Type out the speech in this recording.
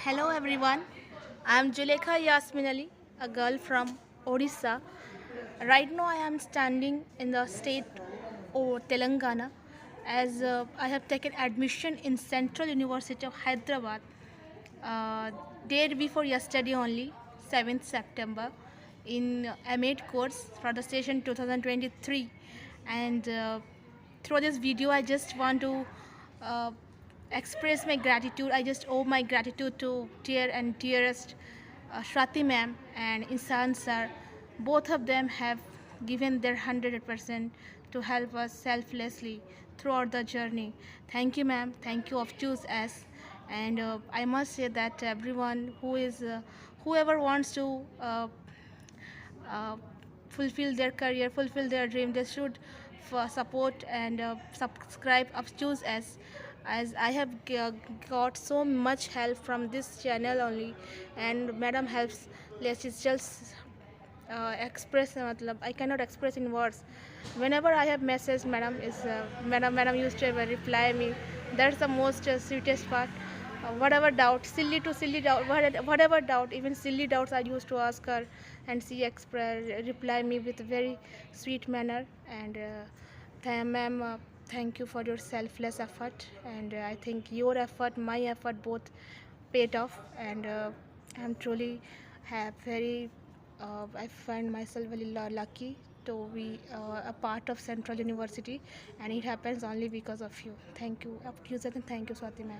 Hello everyone, I'm Julekha Yasmin Ali, a girl from Odisha. Right now I am standing in the state of Telangana as I have taken admission in Central University of Hyderabad uh, day before yesterday only, 7th September, in M.Ed course for the session 2023. And through this video I just want to uh, express my gratitude. I just owe my gratitude to dear and dearest Shwati ma'am and Insan sir. Both of them have given their 100% to help us selflessly throughout the journey. Thank you ma'am, thank you of choose us. And I must say that everyone whoever wants to uh, fulfill their career, fulfill their dream, they should support and subscribe up choose as I have got so much help from this channel only, and madam helps. Let's just express I cannot express in words. Whenever I have message, madam used to reply me. That's the most sweetest part. Whatever doubt, silly to silly doubt, whatever doubt, even silly doubts I used to ask her, and she reply me with very sweet manner. And ma'am, thank you for your selfless effort, and I think your effort, my effort, both paid off. And I'm truly have very I find myself very lucky to be a part of Central University, and it happens only because of you. Thank you, up to you, and thank you, Swati ma'am.